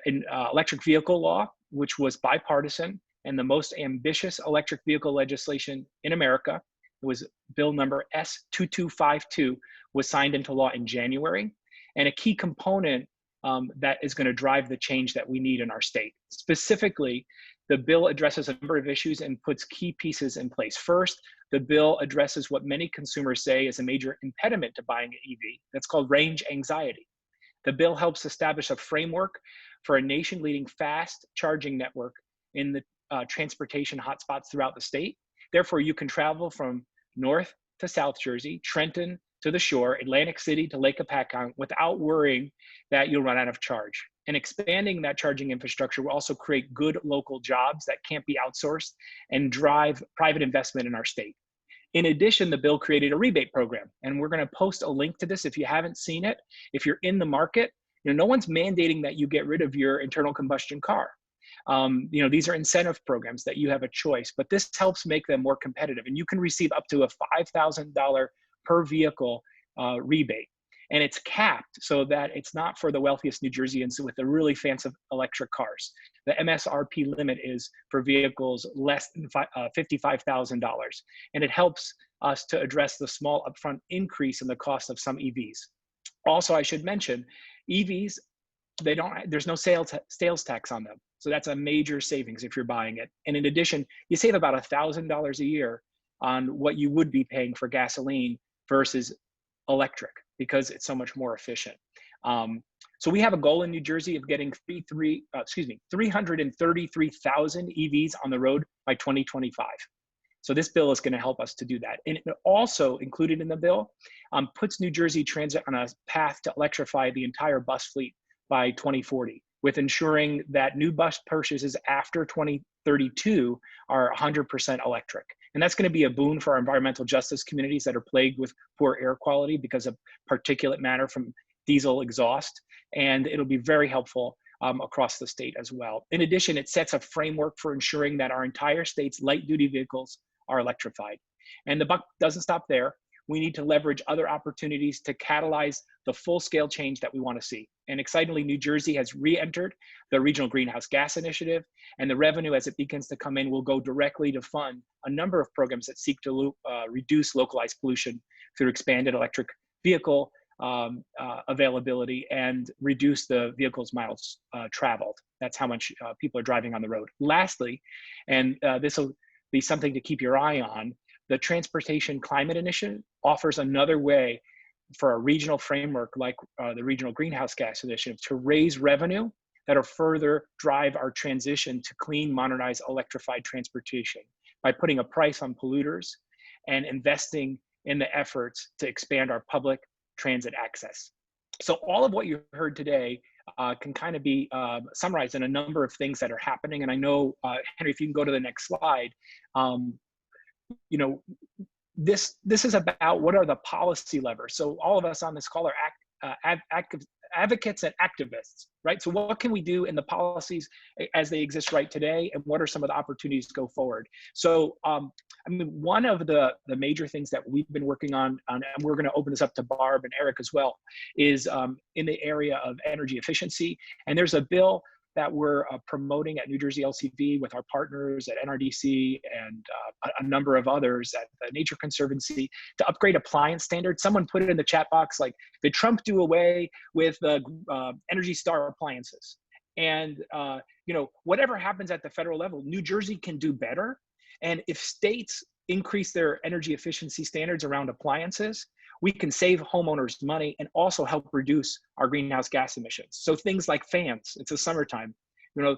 electric vehicle law, which was bipartisan and the most ambitious electric vehicle legislation in America, it was bill number S2252, was signed into law in January. And a key component that is going to drive the change that we need in our state. Specifically, the bill addresses a number of issues and puts key pieces in place. First, the bill addresses what many consumers say is a major impediment to buying an EV. That's called range anxiety. The bill helps establish a framework for a nation-leading fast charging network in the transportation hotspots throughout the state. Therefore, you can travel from North to South Jersey, Trenton to the shore, Atlantic City to Lake Apacon, without worrying that you'll run out of charge. And expanding that charging infrastructure will also create good local jobs that can't be outsourced and drive private investment in our state. In addition, the bill created a rebate program, and we're going to post a link to this if you haven't seen it. If you're in the market, no one's mandating that you get rid of your internal combustion car. These are incentive programs that you have a choice, but this helps make them more competitive, and you can receive up to a $5,000 per vehicle rebate. And it's capped so that it's not for the wealthiest New Jerseyans with the really fancy electric cars. The MSRP limit is for vehicles less than $55,000. And it helps us to address the small upfront increase in the cost of some EVs. Also, I should mention, EVs, there's no sales tax on them. So that's a major savings if you're buying it. And in addition, you save about $1,000 a year on what you would be paying for gasoline versus electric, because it's so much more efficient. So we have a goal in New Jersey of getting 333,000 EVs on the road by 2025. So this bill is going to help us to do that. And it also, included in the bill, puts New Jersey Transit on a path to electrify the entire bus fleet by 2040, with ensuring that new bus purchases after 2032 are 100% electric. And that's going to be a boon for our environmental justice communities that are plagued with poor air quality because of particulate matter from diesel exhaust. And it'll be very helpful across the state as well. In addition, it sets a framework for ensuring that our entire state's light-duty vehicles are electrified. And the buck doesn't stop there. We need to leverage other opportunities to catalyze the full-scale change that we want to see. And excitingly, New Jersey has re-entered the Regional Greenhouse Gas Initiative, and the revenue as it begins to come in will go directly to fund a number of programs that seek to reduce localized pollution through expanded electric vehicle availability and reduce the vehicle's miles traveled. That's how much people are driving on the road. Lastly, and this will be something to keep your eye on, the Transportation Climate Initiative offers another way for a regional framework like the Regional Greenhouse Gas Initiative to raise revenue that'll further drive our transition to clean, modernized, electrified transportation by putting a price on polluters and investing in the efforts to expand our public transit access. So all of what you heard today can kind of be summarized in a number of things that are happening. And I know, Henry, if you can go to the next slide, you know, this is about what are the policy levers. So all of us on this call are advocates and activists, right? So what can we do in the policies as they exist right today, and what are some of the opportunities to go forward? So, I mean, one of the major things that we've been working on, and we're going to open this up to Barb and Eric as well, is in the area of energy efficiency. And there's a bill that we're promoting at New Jersey LCV with our partners at NRDC and a number of others at the Nature Conservancy to upgrade appliance standards. Someone put it in the chat box, like, did Trump do away with the Energy Star appliances? And you know, whatever happens at the federal level, New Jersey can do better. And if states increase their energy efficiency standards around appliances, we can save homeowners money and also help reduce our greenhouse gas emissions. So things like fans, it's the summertime, you know,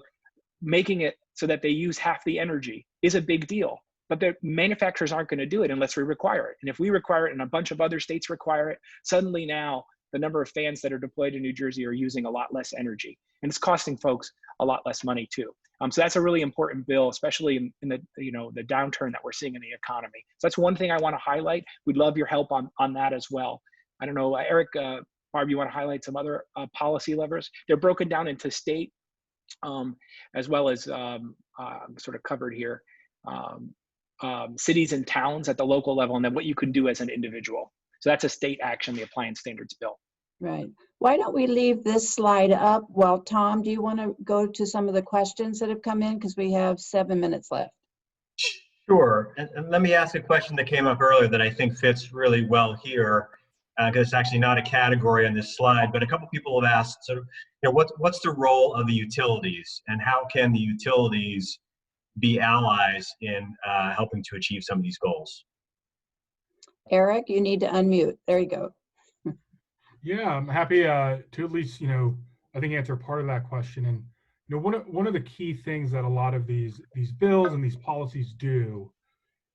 making it so that they use half the energy is a big deal, but the manufacturers aren't going to do it unless we require it. And if we require it and a bunch of other states require it, suddenly now the number of fans that are deployed in New Jersey are using a lot less energy, and it's costing folks a lot less money too. So that's a really important bill, especially in the, you know, the downturn that we're seeing in the economy. So that's one thing I want to highlight. We'd love your help on that as well. I don't know, Eric, Barb, you want to highlight some other policy levers? They're broken down into state as well as sort of covered here, cities and towns at the local level, and then what you can do as an individual. So that's a state action, the appliance standards bill. Right. Why don't we leave this slide up while Tom, do you want to go to some of the questions that have come in? Because we have 7 minutes left. Sure. And let me ask a question that came up earlier that I think fits really well here, because it's actually not a category on this slide, but a couple people have asked, sort of, you know, what's the role of the utilities, and how can the utilities be allies in helping to achieve some of these goals? Eric, you need to unmute. There you go. Yeah, I'm happy to at least, you know, I think answer part of that question. And, you know, one of the key things that a lot of these bills and these policies do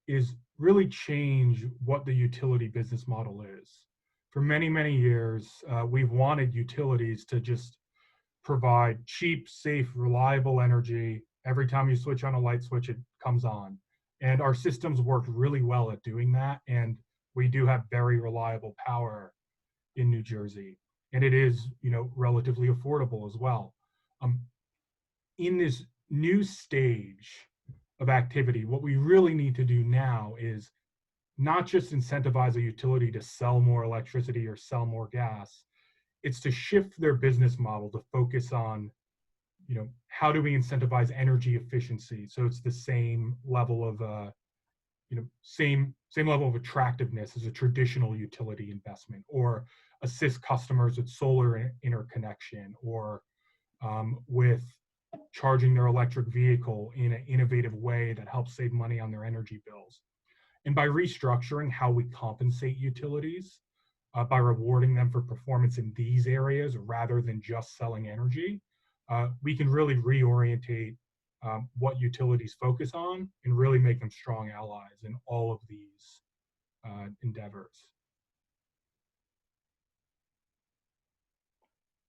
is really change what the utility business model is. For many, many years, we've wanted utilities to just provide cheap, safe, reliable energy. Every time you switch on a light switch, it comes on. And our systems worked really well at doing that. And we do have very reliable power in New Jersey, and it is, you know, relatively affordable as well. In this new stage of activity, what we really need to do now is not just incentivize a utility to sell more electricity or sell more gas. It's to shift their business model to focus on, you know, how do we incentivize energy efficiency so it's the same level of you know, same level of attractiveness as a traditional utility investment, or assist customers with solar interconnection, or with charging their electric vehicle in an innovative way that helps save money on their energy bills. And by restructuring how we compensate utilities, by rewarding them for performance in these areas rather than just selling energy, we can really reorientate what utilities focus on and really make them strong allies in all of these endeavors.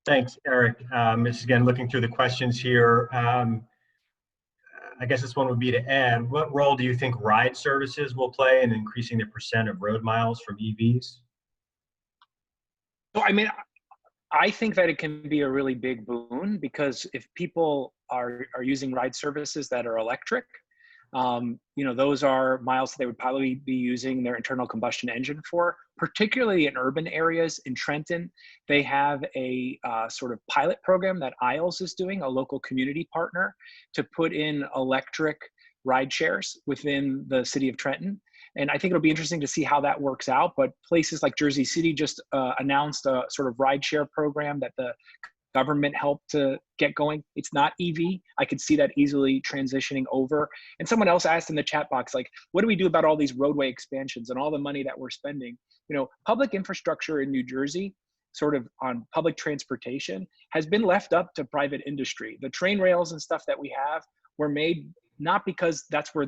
Thanks, Eric. Just again, looking through the questions here, I guess this one would be to Ed. What role do you think ride services will play in increasing the % of road miles from EVs? So, I mean, I think that it can be a really big boon, because if people are using ride services that are electric, you know, those are miles that they would probably be using their internal combustion engine for, particularly in urban areas. In Trenton, they have a sort of pilot program that ISLES is doing, a local community partner, to put in electric ride shares within the city of Trenton. And I think it'll be interesting to see how that works out. But places like Jersey City just announced a sort of ride share program that the government help to get going. It's not EV. I could see that easily transitioning over. And someone else asked in the chat box, like, what do we do about all these roadway expansions and all the money that we're spending? You know, public infrastructure in New Jersey, sort of on public transportation, has been left up to private industry. The train rails and stuff that we have were made not because that's where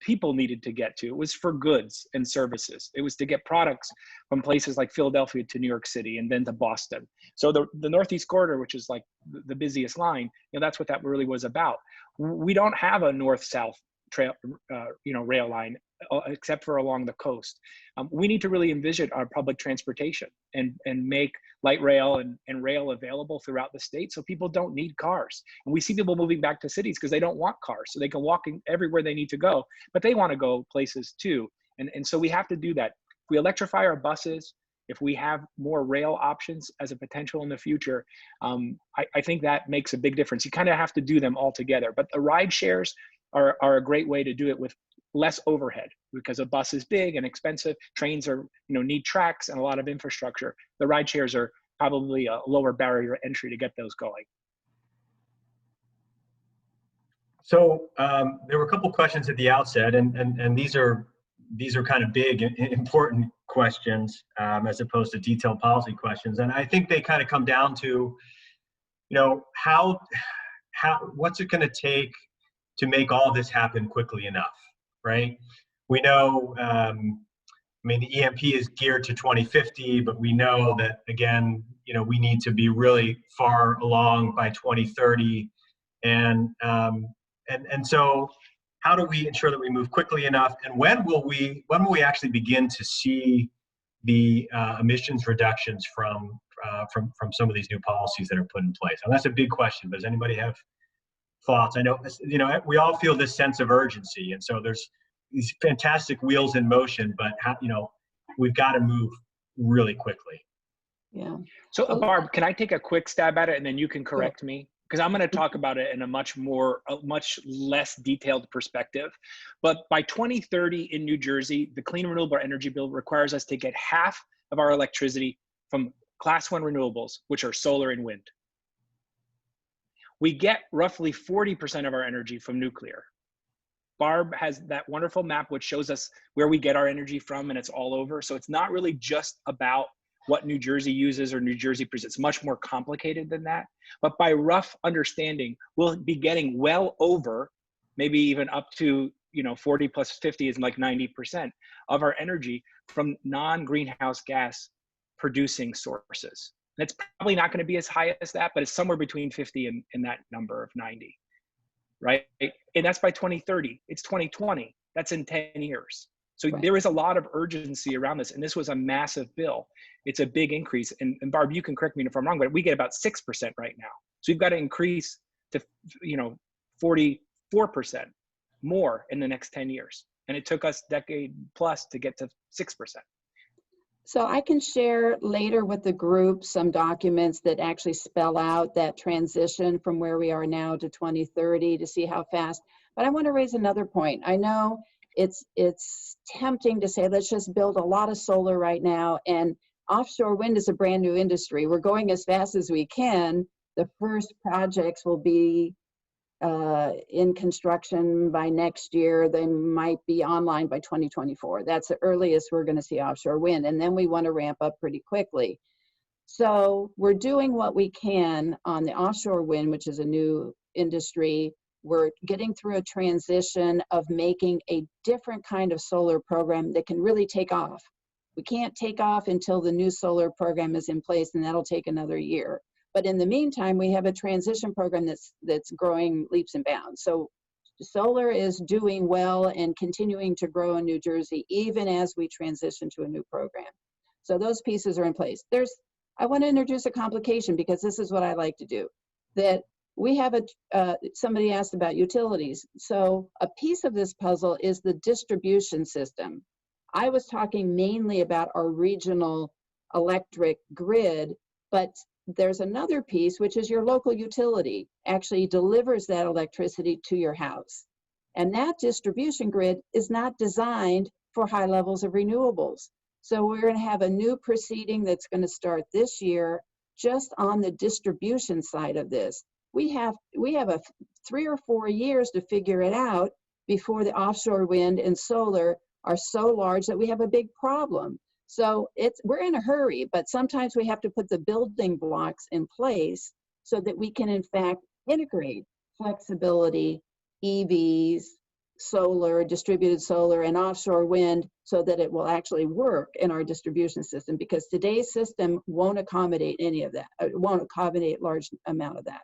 people needed to get to. It was for goods and services. It was to get products from places like Philadelphia to New York City and then to Boston. So the Northeast Corridor, which is like the busiest line, you know, that's what that really was about. We don't have a north-south trail, rail line, except for along the coast. We need to really envision our public transportation and make light rail and rail available throughout the state so people don't need cars. And we see people moving back to cities because they don't want cars, so they can walk in everywhere they need to go, but they want to go places too. And so we have to do that. If we electrify our buses, if we have more rail options as a potential in the future, I think that makes a big difference. You kind of have to do them all together, but the ride shares are a great way to do it with less overhead, because a bus is big and expensive. Trains are, need tracks and a lot of infrastructure. The ride shares are probably a lower barrier to entry to get those going. So there were a couple questions at the outset, and these are kind of big and important questions as opposed to detailed policy questions. And I think they kind of come down to, what's it going to take to make all this happen quickly enough, right? We know, the EMP is geared to 2050, but we know that, again, we need to be really far along by 2030. And so how do we ensure that we move quickly enough? And when will we actually begin to see the emissions reductions from some of these new policies that are put in place? And that's a big question, but does anybody have thoughts? I know, we all feel this sense of urgency. And so there's these fantastic wheels in motion, but we've got to move really quickly. Yeah. So Barb, can I take a quick stab at it and then you can correct me? Because I'm going to talk about it in a much less detailed perspective. But by 2030 in New Jersey, the Clean Renewable Energy Bill requires us to get half of our electricity from Class 1 renewables, which are solar and wind. We get roughly 40% of our energy from nuclear. Barb has that wonderful map which shows us where we get our energy from, and it's all over. So it's not really just about what New Jersey uses or New Jersey presents. It's much more complicated than that. But by rough understanding, we'll be getting well over, maybe even up to 40 plus 50 is like 90% of our energy from non-greenhouse gas producing sources. And it's probably not going to be as high as that, but it's somewhere between 50 and that number of 90, right? And that's by 2030. It's 2020. That's in 10 years. So right. There is a lot of urgency around this, and this was a massive bill. It's a big increase. And Barb, you can correct me if I'm wrong, but we get about 6% right now. So we've got to increase to 44% more in the next 10 years. And it took us a decade plus to get to 6%. So I can share later with the group some documents that actually spell out that transition from where we are now to 2030 to see how fast. But I want to raise another point. I know it's tempting to say, let's just build a lot of solar right now. And offshore wind is a brand new industry. We're going as fast as we can. The first projects will be in construction by next year. They might be online by 2024. That's the earliest we're going to see offshore wind. And then we want to ramp up pretty quickly. So we're doing what we can on the offshore wind, which is a new industry. We're getting through a transition of making a different kind of solar program that can really take off. We can't take off until the new solar program is in place, and that'll take another year. But in the meantime, we have a transition program that's growing leaps and bounds. So solar is doing well and continuing to grow in New Jersey, even as we transition to a new program. So those pieces are in place. I want to introduce a complication, because this is what I like to do. That we have somebody asked about utilities. So a piece of this puzzle is the distribution system. I was talking mainly about our regional electric grid, but there's another piece, which is your local utility actually delivers that electricity to your house. And that distribution grid is not designed for high levels of renewables. So we're going to have a new proceeding that's going to start this year just on the distribution side of this. We have 3 or 4 years to figure it out before the offshore wind and solar are so large that we have a big problem. So we're in a hurry, but sometimes we have to put the building blocks in place so that we can in fact integrate flexibility, EVs, solar, distributed solar, and offshore wind so that it will actually work in our distribution system, because today's system won't accommodate any of that. It won't accommodate large amount of that.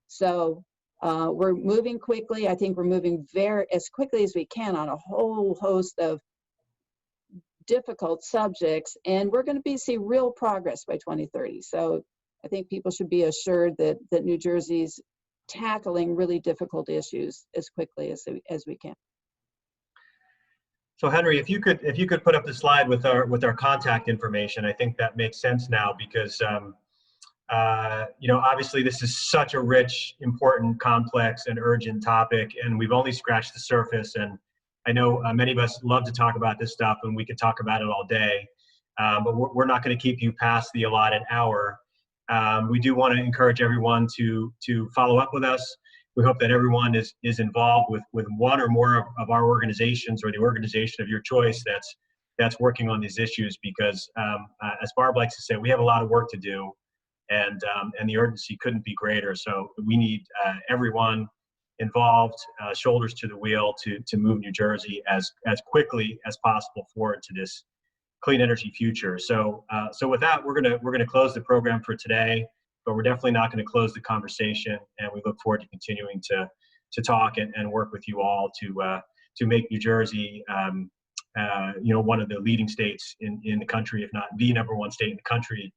So we're moving quickly. I think we're moving as quickly as we can on a whole host of difficult subjects, and we're going to see real progress by 2030. So I think people should be assured that New Jersey's tackling really difficult issues as quickly as we can. So Henry, if you could put up the slide with our contact information, I think that makes sense now, because you know, obviously this is such a rich, important, complex, and urgent topic, and we've only scratched the surface. And I know many of us love to talk about this stuff, and we could talk about it all day, but we're not going to keep you past the allotted hour. We do want to encourage everyone to follow up with us. We hope that everyone is involved with one or more of our organizations, or the organization of your choice that's working on these issues, because as Barb likes to say, we have a lot of work to do, and the urgency couldn't be greater. So we need everyone involved, shoulders to the wheel, to move New Jersey as quickly as possible forward to this clean energy future. So with that, we're gonna close the program for today, but we're definitely not going to close the conversation, and we look forward to continuing to talk and work with you all to make New Jersey you know, one of the leading states in the country, if not the #1 state in the country,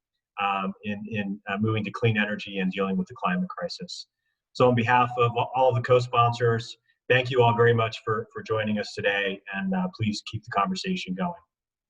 in moving to clean energy and dealing with the climate crisis. So on behalf of all of the co-sponsors, thank you all very much for joining us today, and please keep the conversation going.